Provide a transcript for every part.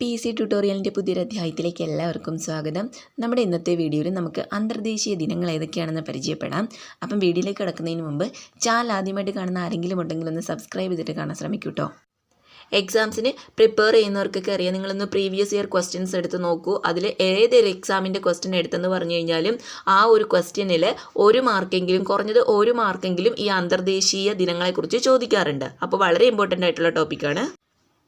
PC ട്യൂട്ടോറിയലിൻ്റെ പുതിയൊരു അധ്യായത്തിലേക്ക് എല്ലാവർക്കും സ്വാഗതം. നമ്മുടെ ഇന്നത്തെ വീഡിയോയിൽ നമുക്ക് അന്തർദേശീയ ദിനങ്ങൾ ഏതൊക്കെയാണെന്ന് പരിചയപ്പെടാം. അപ്പം വീഡിയോയിലേക്ക് കിടക്കുന്നതിന് മുമ്പ് ചാനൽ ആദ്യമായിട്ട് കാണുന്ന ആരെങ്കിലും ഉണ്ടെങ്കിൽ ഒന്ന് സബ്സ്ക്രൈബ് ചെയ്തിട്ട് കാണാൻ ശ്രമിക്കൂ കേട്ടോ. എക്സാംസിന് പ്രിപ്പയർ ചെയ്യുന്നവർക്കൊക്കെ അറിയാം, നിങ്ങളൊന്ന് പ്രീവിയസ് ഇയർ ക്വസ്റ്റ്യൻസ് എടുത്ത് നോക്കൂ. അതിൽ ഏതൊരു എക്സാമിൻ്റെ ക്വസ്റ്റ്യൻ എടുത്തെന്ന് പറഞ്ഞു കഴിഞ്ഞാലും ആ ഒരു ക്വസ്റ്റ്യനിൽ ഒരു മാർക്കെങ്കിലും, കുറഞ്ഞത് ഒരു മാർക്കെങ്കിലും ഈ അന്തർദേശീയ ദിനങ്ങളെക്കുറിച്ച് ചോദിക്കാറുണ്ട്. അപ്പോൾ വളരെ ഇമ്പോർട്ടൻ്റ് ആയിട്ടുള്ള ടോപ്പിക്കാണ്.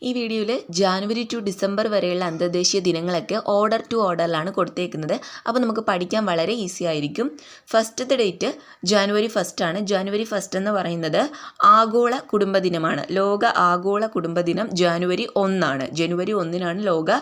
ഈ വീഡിയോയിൽ ജാനുവരി ടു ഡിസംബർ വരെയുള്ള അന്തർദേശീയ ദിനങ്ങളൊക്കെ ഓർഡർ ടു ഓർഡറിലാണ് കൊടുത്തേക്കുന്നത്. അപ്പോൾ നമുക്ക് പഠിക്കാൻ വളരെ ഈസി ആയിരിക്കും. ഫസ്റ്റത്തെ ഡേറ്റ് ജാനുവരി 1 ആണ്. ജാനുവരി 1 എന്ന് പറയുന്നത് ആഗോള കുടുംബദിനമാണ്. ലോക ആഗോള കുടുംബദിനം ജാനുവരി 1 ആണ്. ജനുവരി 1 ലോക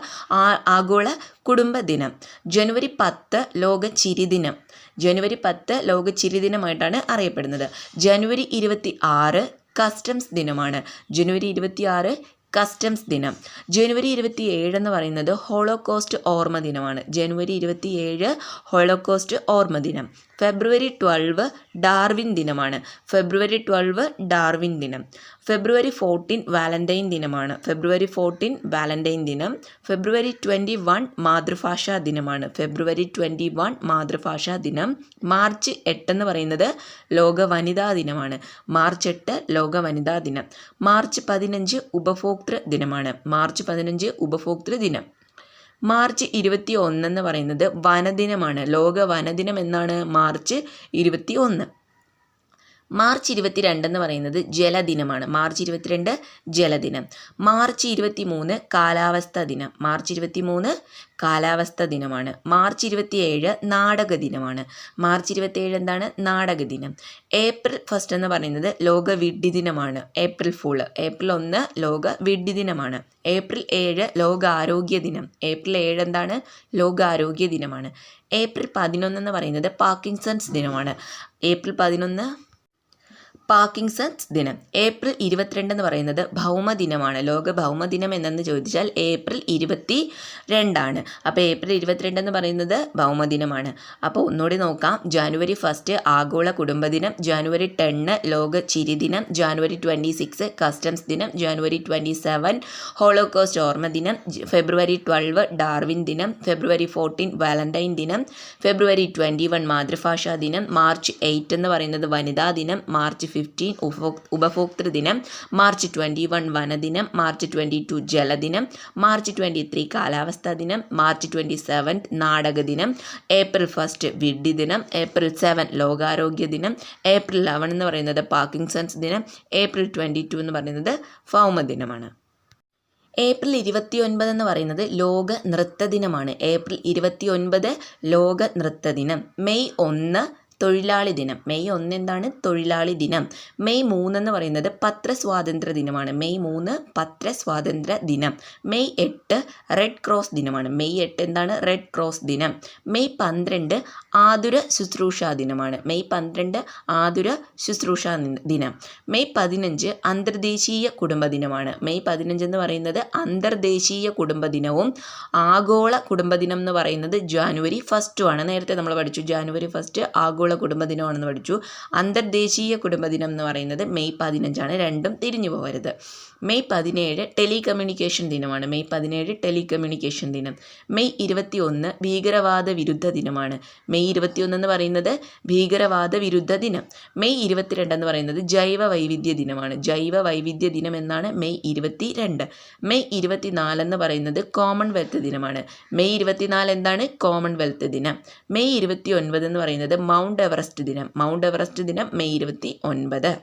ആഗോള കുടുംബദിനം. ജനുവരി 10 ലോക ചിരിദിനം. ജനുവരി 10 ലോക ചിരിദിനമായിട്ടാണ് അറിയപ്പെടുന്നത്. ജനുവരി 26 കസ്റ്റംസ് ദിനമാണ്. ജനുവരി 26 കസ്റ്റംസ് ദിനം. ജനുവരി 27 എന്ന് പറയുന്നത് ഹോളോകോസ്റ്റ് ഓർമ്മ ദിനമാണ്. ജനുവരി 27 ഹോളോകോസ്റ്റ് ഓർമ്മ ദിനം. ഫെബ്രുവരി 12 ഡാർവിൻ ദിനമാണ്. ഫെബ്രുവരി 12 ഡാർവിൻ ദിനം. ഫെബ്രുവരി 14 വാലന്റൈൻ ദിനമാണ്. ഫെബ്രുവരി 14 വാലന്റൈൻ ദിനം. ഫെബ്രുവരി 21 മാതൃഭാഷാ ദിനമാണ്. ഫെബ്രുവരി 21 മാതൃഭാഷാ ദിനം. മാർച്ച് 8 എന്ന് പറയുന്നത് ലോക വനിതാ ദിനമാണ്. മാർച്ച് 8 ലോക വനിതാ ദിനം. മാർച്ച് 15 ഉപഭോക്തൃ ദിനമാണ്. മാർച്ച് 15 ഉപഭോക്തൃ ദിനം. മാർച്ച് 21 എന്ന് പറയുന്നത് വനദിനമാണ്. ലോക വനദിനം എന്നാണ് മാർച്ച് 21. മാർച്ച് 22 എന്ന് പറയുന്നത് ജലദിനമാണ്. മാർച്ച് 22 ജലദിനം. മാർച്ച് 23 കാലാവസ്ഥ ദിനം. മാർച്ച് 23 കാലാവസ്ഥ ദിനമാണ്. മാർച്ച് 27 നാടക ദിനമാണ്. മാർച്ച് 27 എന്താണ്? നാടക ദിനം. ഏപ്രിൽ 1 എന്ന് പറയുന്നത് ലോക വിഡ്ഢി ദിനമാണ്. April fool. ഏപ്രിൽ 1 ലോക വിഡ്ഢി ദിനമാണ്. ഏപ്രിൽ 7 ലോക ആരോഗ്യ ദിനം. ഏപ്രിൽ 7 എന്താണ്? ലോക ആരോഗ്യ ദിനമാണ്. ഏപ്രിൽ 11 എന്ന് പറയുന്നത് പാർക്കിൻസൺസ് ദിനമാണ്. ഏപ്രിൽ 11 പാർക്കിൻസൺസ് ദിനം. ഏപ്രിൽ 22 എന്ന് പറയുന്നത് ഭൗമദിനമാണ്. ലോക ഭൗമദിനം എന്നു ചോദിച്ചാൽ ഏപ്രിൽ 22 അപ്പോൾ ഏപ്രിൽ 22 എന്ന് പറയുന്നത് ഭൗമദിനമാണ്. അപ്പോൾ ഒന്നുകൂടി നോക്കാം. ജാനുവരി 1 ആഗോള കുടുംബദിനം. ജാനുവരി 10 ലോക ചിരിദിനം. ജാനുവരി 26 കസ്റ്റംസ് ദിനം. ജാനുവരി 27 ഹോളോകോസ്റ്റ് ഓർമ്മ ദിനം. ഫെബ്രുവരി 12 ഡാർവിൻ ദിനം. ഫെബ്രുവരി 14 വാലന്റൈൻ ദിനം. ഫെബ്രുവരി 21 മാതൃഭാഷാ ദിനം. മാർച്ച് 8 എന്ന് പറയുന്നത് വനിതാ ദിനം. മാർച്ച് 15 ഉപഭോക്തൃ ദിനം. മാർച്ച് 21 വനദിനം. മാർച്ച് 22 ജലദിനം. മാർച്ച് 23 കാലാവസ്ഥാ ദിനം. മാർച്ച് 27 നാടക ദിനം. ഏപ്രിൽ 1 വിഡ്ഢി ദിനം. ഏപ്രിൽ 7 ലോകാരോഗ്യ ദിനം. ഏപ്രിൽ 11 എന്ന് പറയുന്നത് പാർക്കിൻസൺസ് ദിനം. ഏപ്രിൽ 22 എന്ന് പറയുന്നത് ഭൗമദിനമാണ്. ഏപ്രിൽ 29 എന്ന് പറയുന്നത് ലോക നൃത്ത ദിനമാണ്. ഏപ്രിൽ 29 ലോക നൃത്ത ദിനം. മെയ് 1 തൊഴിലാളി ദിനം. മെയ് 1 എന്താണ്? തൊഴിലാളി ദിനം. മെയ് 3 എന്ന് പറയുന്നത് പത്രസ്വാതന്ത്ര്യ ദിനമാണ്. മെയ് 3 പത്രസ്വാതന്ത്ര്യ ദിനം. മെയ് 8 റെഡ് ക്രോസ് ദിനമാണ്. മെയ് 8 എന്താണ്? റെഡ് ക്രോസ് ദിനം. മെയ് 12 ആതുര ശുശ്രൂഷ ദിനമാണ്. മെയ് 12 ആതുര ശുശ്രൂഷ ദിനം. മെയ് 15 അന്തർദേശീയ കുടുംബദിനമാണ്. മെയ് 15 എന്ന് പറയുന്നത് അന്തർദേശീയ കുടുംബദിനവും ആഗോള കുടുംബദിനം എന്ന് പറയുന്നത് ജാനുവരി 1 ആണ്. നേരത്തെ നമ്മൾ പഠിച്ചു ജാനുവരി 1 ആഗോള കുടുംബദിനമാണെന്ന് പഠിച്ചു. അന്തർദേശീയ കുടുംബദിനം എന്ന് പറയുന്നത് മെയ് 15 രണ്ടും തിരിഞ്ഞു പോകരുത്. മെയ് 17 ടെലികമ്മ്യൂണിക്കേഷൻ ദിനമാണ്. മെയ് 17 ടെലികമ്മ്യൂണിക്കേഷൻ ദിനം. മെയ് 21 ഭീകരവാദ വിരുദ്ധ ദിനമാണ്. മെയ് 21 എന്ന് പറയുന്നത് ഭീകരവാദ വിരുദ്ധ ദിനം. മെയ് 22 എന്ന് പറയുന്നത് ജൈവ വൈവിധ്യ ദിനമാണ്. ജൈവ വൈവിധ്യ ദിനം എന്നാണ് മെയ് 22. മെയ് 24 എന്ന് പറയുന്നത് കോമൺവെൽത്ത് ദിനമാണ്. മെയ് 24 എന്താണ്? കോമൺവെൽത്ത് ദിനം. മെയ് 29 എന്ന് പറയുന്നത് മൗണ്ട് എവറസ്റ്റ് ദിനം. മൗണ്ട് എവറസ്റ്റ് ദിനം മെയ് 29.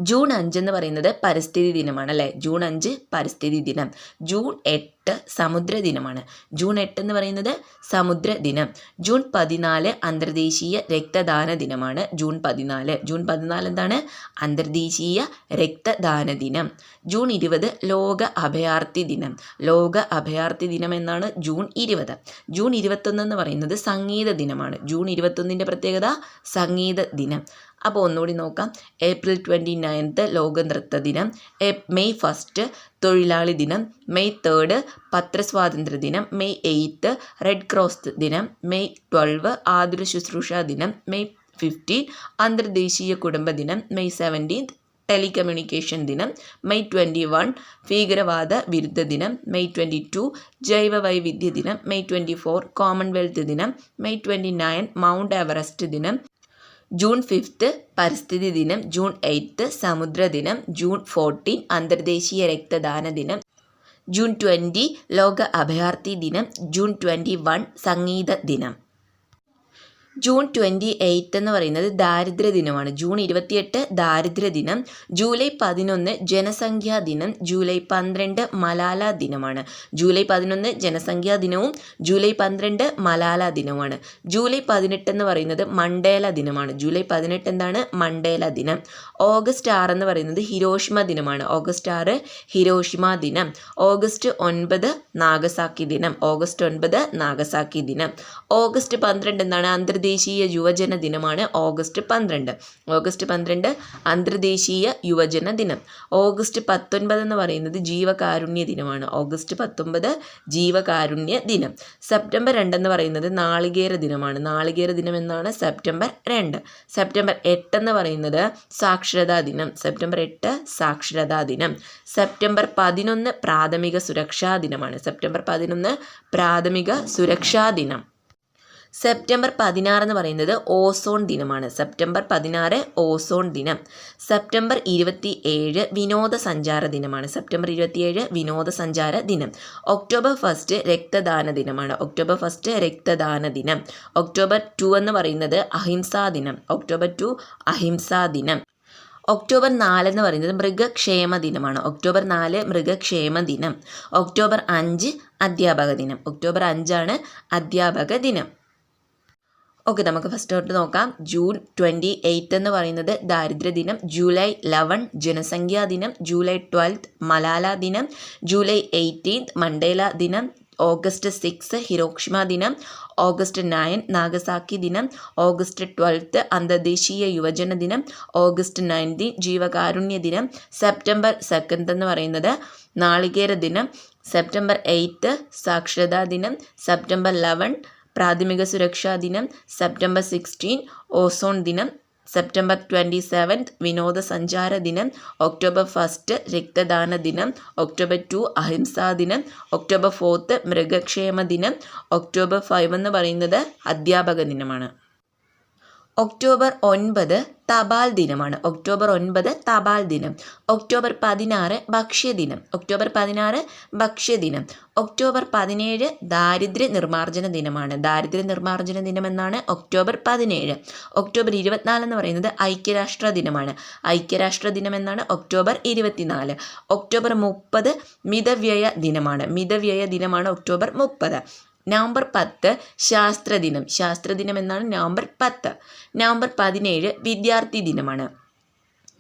ജൂൺ 5 എന്ന് പറയുന്നത് പരിസ്ഥിതി ദിനമാണ് അല്ലേ? ജൂൺ 5 പരിസ്ഥിതി ദിനം. ജൂൺ 8 സമുദ്ര ദിനമാണ്. ജൂൺ 8 എന്ന് പറയുന്നത് സമുദ്ര ദിനം. ജൂൺ 14 അന്തർദേശീയ രക്തദാന ദിനമാണ്. ജൂൺ 14. ജൂൺ 14 എന്താണ്? അന്തർദേശീയ രക്തദാന ദിനം. ജൂൺ 20 ലോക അഭയാർത്ഥി ദിനം. ലോക അഭയാർത്ഥി ദിനം എന്നാണ് ജൂൺ 20. ജൂൺ 21 എന്ന് പറയുന്നത് സംഗീത ദിനമാണ്. ജൂൺ 21ൻ്റെ പ്രത്യേകത സംഗീത ദിനം. അപ്പോൾ ഒന്നുകൂടി നോക്കാം. ഏപ്രിൽ 29 ലോക നൃത്ത ദിനം. മെയ് 1 തൊഴിലാളി ദിനം. മെയ് 3 പത്രസ്വാതന്ത്ര്യ ദിനം. മെയ് 8 റെഡ് ക്രോസ് ദിനം. മെയ് 12 ആതുര ശുശ്രൂഷ ദിനം. മെയ് 15 അന്തർദേശീയ കുടുംബദിനം. മെയ് 17 ടെലികമ്മ്യൂണിക്കേഷൻ ദിനം. മെയ് 21 ഭീകരവാദ വിരുദ്ധ ദിനം. മെയ് 22 ജൈവ വൈവിധ്യ ദിനം. മെയ് 24 കോമൺവെൽത്ത് ദിനം. മെയ് 29 മൗണ്ട് എവറസ്റ്റ് ദിനം. ജൂൺ 5 പരിസ്ഥിതി ദിനം. ജൂൺ 8 സമുദ്ര ദിനം. ജൂൺ 14 അന്തർദേശീയ രക്തദാന ദിനം. ജൂൺ 20 ലോക അഭയാർത്ഥി ദിനം. ജൂൺ 21 സംഗീത ദിനം. ജൂൺ 28 എന്ന് പറയുന്നത് ദാരിദ്ര്യ ദിനമാണ്. ജൂൺ 28 ദാരിദ്ര്യ ദിനം. ജൂലൈ 11 ജനസംഖ്യാ ദിനം. ജൂലൈ 12 മലാല ദിനമാണ്. ജൂലൈ 11 ജനസംഖ്യാ ദിനവും ജൂലൈ 12 മലാല ദിനവുമാണ്. ജൂലൈ 18 എന്ന് പറയുന്നത് മണ്ടേല ദിനമാണ്. ജൂലൈ 18 എന്താണ്? മണ്ടേല ദിനം. ഓഗസ്റ്റ് 6 എന്ന് പറയുന്നത് ഹിരോഷിമ ദിനമാണ്. ഓഗസ്റ്റ് 6 ഹിരോഷിമ ദിനം. ഓഗസ്റ്റ് 9 നാഗസാക്കി ദിനം. ഓഗസ്റ്റ് 9 നാഗസാക്കി ദിനം. ഓഗസ്റ്റ് 12 എന്താണ്? അന്തർദേശീയ യുവജന ദിനമാണ്. ഓഗസ്റ്റ് 12. ഓഗസ്റ്റ് 12 അന്തർദേശീയ യുവജന ദിനം. ഓഗസ്റ്റ് 19 എന്ന് പറയുന്നത് ജീവകാരുണ്യ ദിനമാണ്. ഓഗസ്റ്റ് 19 ജീവകാരുണ്യ ദിനം. സെപ്റ്റംബർ 2 എന്ന് പറയുന്നത് നാളികേര ദിനമാണ്. നാളികേര ദിനം എന്നാണ് സെപ്റ്റംബർ 2. സെപ്റ്റംബർ 8 എന്ന് പറയുന്നത് സാക്ഷരതാ ദിനം. സെപ്റ്റംബർ 8 സാക്ഷരതാ ദിനം. സെപ്റ്റംബർ 11 പ്രാഥമിക സുരക്ഷാ ദിനമാണ്. സെപ്റ്റംബർ 11 പ്രാഥമിക സുരക്ഷാ ദിനം. സെപ്റ്റംബർ 16 എന്ന് പറയുന്നത് ഓസോൺ ദിനമാണ്. സെപ്റ്റംബർ 16 ഓസോൺ ദിനം. സെപ്റ്റംബർ 27 വിനോദസഞ്ചാര ദിനമാണ്. സെപ്റ്റംബർ 27 വിനോദസഞ്ചാര ദിനം. ഒക്ടോബർ 1 രക്തദാന ദിനമാണ്. ഒക്ടോബർ 1 രക്തദാന ദിനം. ഒക്ടോബർ 2 എന്ന് പറയുന്നത് അഹിംസാ ദിനം. ഒക്ടോബർ 2 അഹിംസാ ദിനം. ഒക്ടോബർ 4 എന്ന് പറയുന്നത് മൃഗക്ഷേമ ദിനമാണ്. ഒക്ടോബർ 4 മൃഗക്ഷേമ ദിനം. ഒക്ടോബർ 5 അധ്യാപക ദിനം. ഒക്ടോബർ 5 അധ്യാപക ദിനം. ഓക്കെ, നമുക്ക് ഫസ്റ്റ് തൊട്ട് നോക്കാം. ജൂൺ 28 എന്ന് പറയുന്നത് ദാരിദ്ര്യ ദിനം. ജൂലൈ 11 ജനസംഖ്യാ ദിനം. ജൂലൈ 12 മലാല ദിനം. ജൂലൈ 18 മണ്ടേല ദിനം. ഓഗസ്റ്റ് 6 ഹിരോഷിമ ദിനം. ഓഗസ്റ്റ് 9 നാഗസാക്കി ദിനം. ഓഗസ്റ്റ് 12 അന്തർദേശീയ യുവജന ദിനം. ഓഗസ്റ്റ് 19 ജീവകാരുണ്യ ദിനം. സെപ്റ്റംബർ 2 എന്ന് പറയുന്നത് നാളികേര ദിനം. സെപ്റ്റംബർ 8 സാക്ഷരതാ ദിനം. സെപ്റ്റംബർ 11 പ്രാഥമിക സുരക്ഷാ ദിനം. സെപ്റ്റംബർ 16 ഓസോൺ ദിനം. സെപ്റ്റംബർ 27 വിനോദസഞ്ചാര ദിനം. ഒക്ടോബർ 1 രക്തദാന ദിനം. ഒക്ടോബർ 2 അഹിംസാ ദിനം. ഒക്ടോബർ 4 മൃഗക്ഷേമ ദിനം. ഒക്ടോബർ 5 എന്ന് പറയുന്നത് അധ്യാപക ദിനമാണ്. ഒക്ടോബർ 9 തപാൽ ദിനമാണ്. ഒക്ടോബർ 9 തപാൽ ദിനം. ഒക്ടോബർ 16 ഭക്ഷ്യദിനം. ഒക്ടോബർ 16 ഭക്ഷ്യദിനം. ഒക്ടോബർ 17 ദാരിദ്ര്യ നിർമ്മാർജ്ജന ദിനമാണ്. ദാരിദ്ര്യ നിർമ്മാർജ്ജന ദിനം എന്നാണ് ഒക്ടോബർ 17. ഒക്ടോബർ 24 എന്ന് പറയുന്നത് ഐക്യരാഷ്ട്ര ദിനമാണ്. ഐക്യരാഷ്ട്ര ദിനം എന്നാണ് ഒക്ടോബർ 24. ഒക്ടോബർ 30 മിതവ്യയ ദിനമാണ്. മിതവ്യയ ദിനമാണ് ഒക്ടോബർ 30. നവംബർ 10 ശാസ്ത്രദിനം. ശാസ്ത്രദിനം എന്നാണ് നവംബർ 10. നവംബർ 17 വിദ്യാർത്ഥി ദിനമാണ്.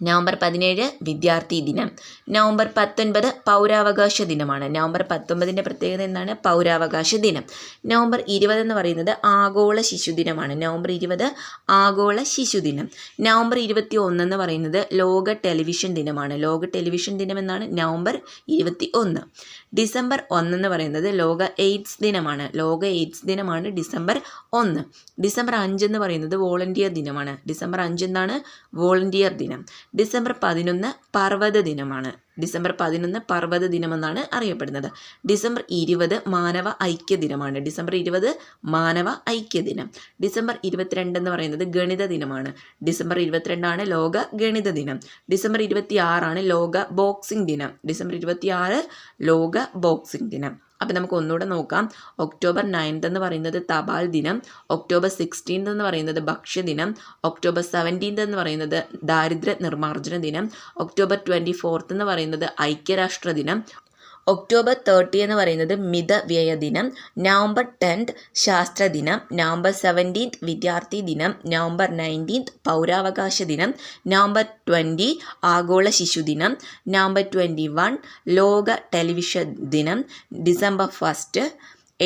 നവംബർ 17 വിദ്യാർത്ഥി ദിനം. നവംബർ 19 പൗരാവകാശ ദിനമാണ്. നവംബർ 19ൻ്റെ പ്രത്യേകത എന്താണ്? പൗരാവകാശ ദിനം. നവംബർ 20 എന്ന് പറയുന്നത് ആഗോള ശിശുദിനമാണ്. നവംബർ 20 ആഗോള ശിശുദിനം. നവംബർ 21 എന്ന് പറയുന്നത് ലോക ടെലിവിഷൻ ദിനമാണ്. ലോക ടെലിവിഷൻ ദിനം എന്നാണ് നവംബർ 21. ഡിസംബർ 1 എന്ന് പറയുന്നത് ലോക എയ്ഡ്സ് ദിനമാണ്. ലോക എയ്ഡ്സ് ദിനമാണ് ഡിസംബർ 1. ഡിസംബർ 5 എന്ന് പറയുന്നത് വോളണ്ടിയർ ദിനമാണ്. ഡിസംബർ 5 എന്താണ്? വോളണ്ടിയർ ദിനം. ഡിസംബർ 11 പർവ്വത ദിനമാണ്. ഡിസംബർ 11 പർവ്വത ദിനമെന്നാണ് അറിയപ്പെടുന്നത്. ഡിസംബർ 20 മാനവ ഐക്യ ദിനമാണ്. ഡിസംബർ 20 മാനവ ഐക്യ ദിനം. ഡിസംബർ 22 എന്ന് പറയുന്നത് ഗണിത ദിനമാണ്. ഡിസംബർ 22 ലോക ഗണിത ദിനം. ഡിസംബർ 26 ലോക ബോക്സിംഗ് ദിനം. ഡിസംബർ 26 ലോക ബോക്സിംഗ് ദിനം. അപ്പം നമുക്ക് ഒന്നുകൂടെ നോക്കാം. ഒക്ടോബർ 9 എന്ന് പറയുന്നത് തപാൽ ദിനം. ഒക്ടോബർ 16 എന്ന് പറയുന്നത് ഭക്ഷ്യദിനം. ഒക്ടോബർ 17 എന്ന് പറയുന്നത് ദാരിദ്ര്യ നിർമ്മാർജ്ജന ദിനം. ഒക്ടോബർ 24 എന്ന് പറയുന്നത് ഐക്യരാഷ്ട്ര ദിനം. ഒക്ടോബർ 30 എന്ന് പറയുന്നത് മിതവ്യയ ദിനം. നവംബർ 10 ശാസ്ത്ര ദിനം. നവംബർ 17 വിദ്യാർത്ഥി ദിനം. നവംബർ 19 പൗരാവകാശ ദിനം. നവംബർ 20 ആഗോള ശിശുദിനം. നവംബർ 21 ലോക ടെലിവിഷൻ ദിനം. ഡിസംബർ 1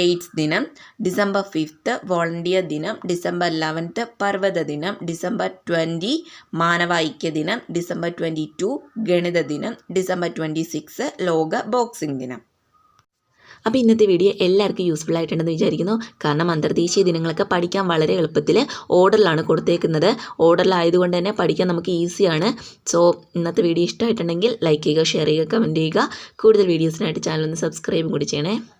എയ്ഡ്സ് ദിനം. ഡിസംബർ 5 വോളണ്ടിയർ ദിനം. ഡിസംബർ 11 പർവ്വത ദിനം. ഡിസംബർ 20 മാനവ ഐക്യ ദിനം. ഡിസംബർ 22 ഗണിത ദിനം. ഡിസംബർ 26 ലോക ബോക്സിംഗ് ദിനം. അപ്പോൾ ഇന്നത്തെ വീഡിയോ എല്ലാവർക്കും യൂസ്ഫുൾ ആയിട്ടുണ്ടെന്ന് വിചാരിക്കുന്നു. കാരണം അന്തർദേശീയ ദിനങ്ങളൊക്കെ പഠിക്കാൻ വളരെ എളുപ്പത്തിൽ ഓർഡറിലാണ് കൊടുത്തേക്കുന്നത്. ഓർഡറിലായതുകൊണ്ട് തന്നെ പഠിക്കാൻ നമുക്ക് ഈസിയാണ്. സോ ഇന്നത്തെ വീഡിയോ ഇഷ്ടമായിട്ടുണ്ടെങ്കിൽ ലൈക്ക് ചെയ്യുക, ഷെയർ ചെയ്യുക, കമൻറ്റ് ചെയ്യുക. കൂടുതൽ വീഡിയോസിനായിട്ട് ചാനൽ ഒന്ന് സബ്സ്ക്രൈബും കൂടി ചെയ്യണേ.